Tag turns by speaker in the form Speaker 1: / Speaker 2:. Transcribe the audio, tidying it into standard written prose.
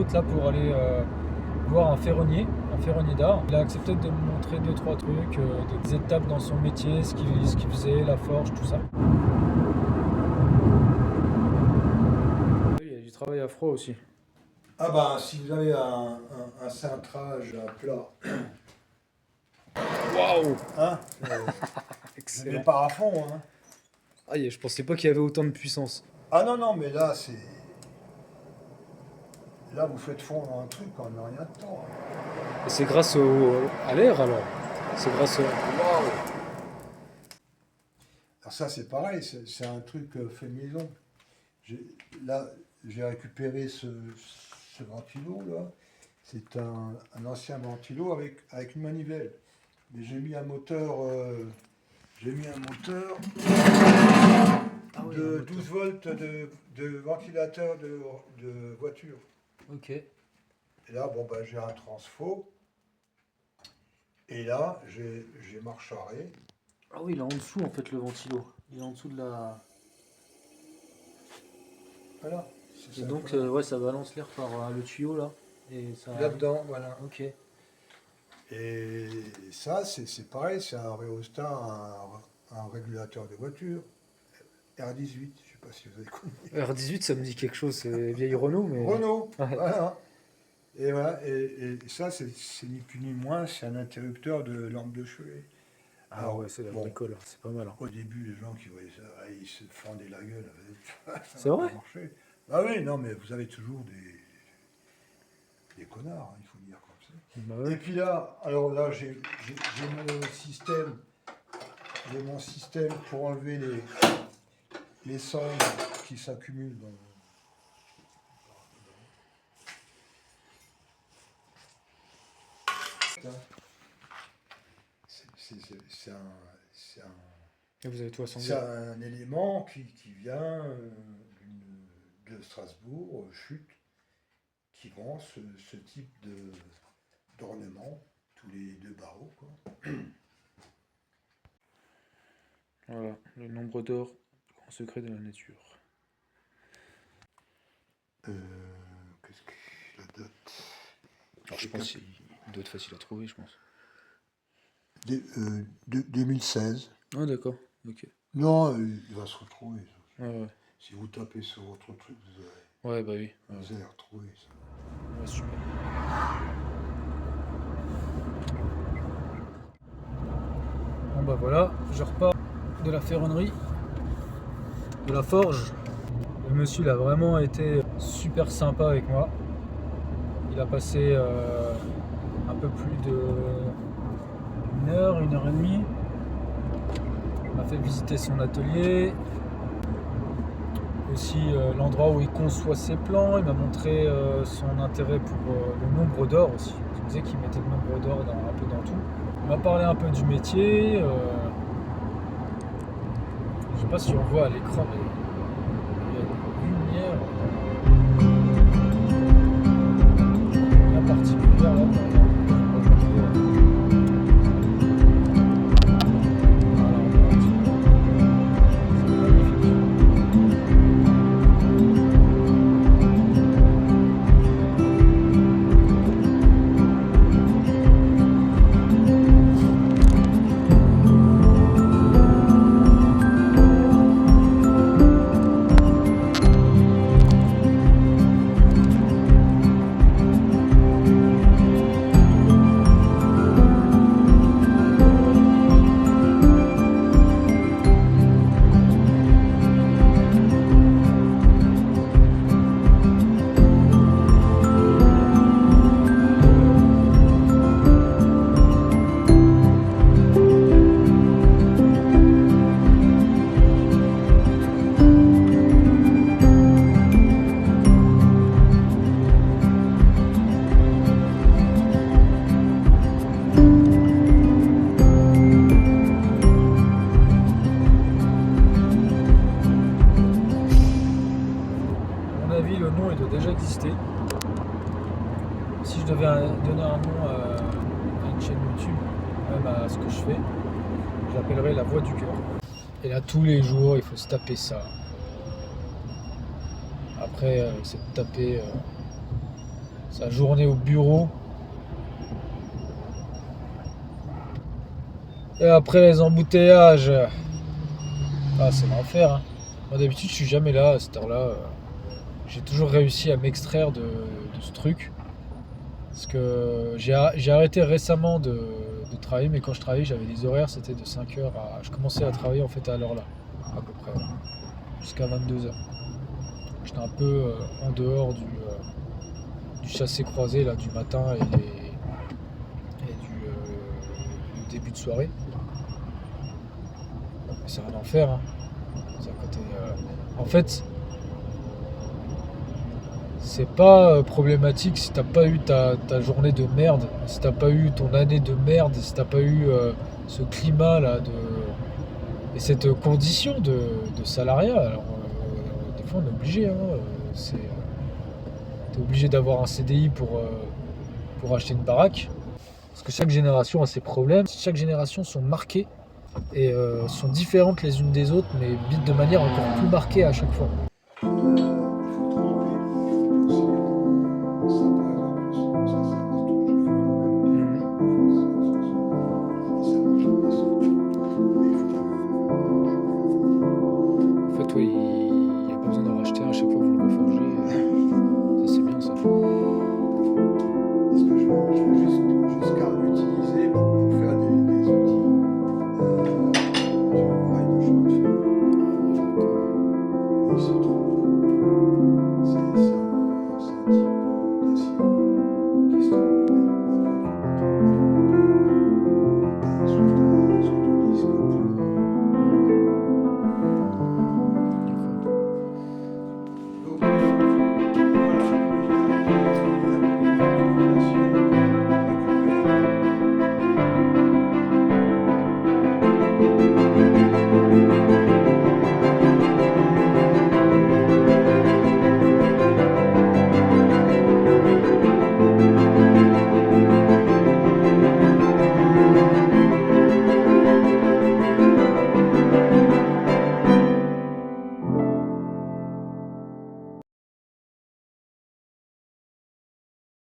Speaker 1: route là pour aller voir un ferronnier d'art. Il a accepté de me montrer 2-3 trucs, des étapes dans son métier, ce qu'il faisait, la forge, tout ça. Il y a du travail à froid aussi.
Speaker 2: Ah bah si vous avez un cintrage à plat,
Speaker 1: Waouh!
Speaker 2: hein,
Speaker 1: Excellent.
Speaker 2: mais pas à fond, hein.
Speaker 1: Ah, je pensais pas qu'il y avait autant de puissance.
Speaker 2: Ah non, non, mais là, c'est... Là, vous faites fondre un truc en rien de temps.
Speaker 1: Et c'est grâce à l'air alors? C'est grâce au...
Speaker 2: Waouh! Alors ça, c'est pareil, c'est un truc fait maison. Là, j'ai récupéré ce ventilo, là. C'est un ancien ventilo avec une manivelle. Mais j'ai mis un moteur... de 12 volts de ventilateur de voiture.
Speaker 1: Ok.
Speaker 2: Et là, bon, bah, j'ai un transfo. Et là, j'ai marche arrêt.
Speaker 1: Ah oui, il est en dessous en fait le ventilo. Il est en dessous de la...
Speaker 2: Voilà.
Speaker 1: Et donc ouais, ça balance l'air par le tuyau là. Et ça...
Speaker 2: Là-dedans, voilà.
Speaker 1: Ok.
Speaker 2: Et ça, c'est pareil, c'est un rhéostat, un régulateur de voiture. R18, je ne sais pas si vous avez connu.
Speaker 1: R18, ça me dit quelque chose, c'est vieille Renault, mais...
Speaker 2: Renault,
Speaker 1: Ouais.
Speaker 2: voilà. Et voilà, et ça, c'est ni plus ni moins, c'est un interrupteur de lampe de chevet.
Speaker 1: Ah
Speaker 2: Alors,
Speaker 1: ouais, c'est la
Speaker 2: bon,
Speaker 1: bricole, c'est pas mal. Hein.
Speaker 2: Au début, les gens qui voyaient ça, ils se fendaient la gueule.
Speaker 1: C'est vrai?
Speaker 2: Marcher. Ah oui, non, mais vous avez toujours des connards, hein, il faut dire comme ça.
Speaker 1: Bah ouais.
Speaker 2: Et puis là, alors là, j'ai mon système pour enlever les cendres qui s'accumulent dans...
Speaker 1: Et vous avez tout assemblé.
Speaker 2: C'est un élément qui vient de Strasbourg, chute, qui vend ce type d'ornement, tous les 2 barreaux, quoi.
Speaker 1: Voilà, le nombre d'or, le grand secret de la nature.
Speaker 2: Qu'est-ce que la date?
Speaker 1: Alors je pense qu'il doit être facile à trouver, je pense.
Speaker 2: 2016.
Speaker 1: Ah d'accord, ok.
Speaker 2: Non, il va se retrouver. Ça.
Speaker 1: Ouais, ouais.
Speaker 2: Si vous tapez sur votre truc,
Speaker 1: Ouais, bah oui. Ouais.
Speaker 2: vous allez retrouver ça.
Speaker 1: Ouais, super. Bon bah voilà, je repars de la ferronnerie, de la forge. Le monsieur il a vraiment été super sympa avec moi. Il a passé un peu plus de 1 heure et demie. Il m'a fait visiter son atelier, aussi l'endroit où il conçoit ses plans. Il m'a montré son intérêt pour le nombre d'or aussi. Il me disait qu'il mettait le nombre d'or un peu dans tout. Il m'a parlé un peu du métier. Je sais pas si on voit à l'écran, mais il y a une lumière bien particulière là. Si je devais donner un nom à une chaîne YouTube, même à ce que je fais, je l'appellerais La Voix du Cœur. Et là, tous les jours, il faut se taper ça. Après, c'est de taper sa journée au bureau. Et après les embouteillages, c'est l'enfer. Hein. Moi d'habitude je suis jamais là à cette heure-là. J'ai toujours réussi à m'extraire de ce truc. Parce que j'ai arrêté récemment de travailler, mais quand je travaillais j'avais des horaires, c'était de 5h à... Je commençais à travailler en fait à l'heure là, à peu près, jusqu'à 22h. J'étais un peu en dehors du chassé-croisé là, du matin et du début de soirée. C'est un enfer. Hein. C'est à côté, en fait, c'est pas problématique si t'as pas eu ta journée de merde, si t'as pas eu ton année de merde, si t'as pas eu ce climat là et cette condition de salariat. Alors, des fois on est obligé, hein, t'es obligé d'avoir un CDI pour acheter une baraque. Parce que chaque génération a ses problèmes, chaque génération sont marquées et sont différentes les unes des autres, mais de manière encore plus marquée à chaque fois. En fait, oui, il n'y a pas besoin d'en racheter à chaque fois que vous le reforgez. Ça, c'est bien ça.
Speaker 2: Parce que je vais jusqu'à l'utiliser pour faire des outils du rail de chemin de fer. Et il se trouve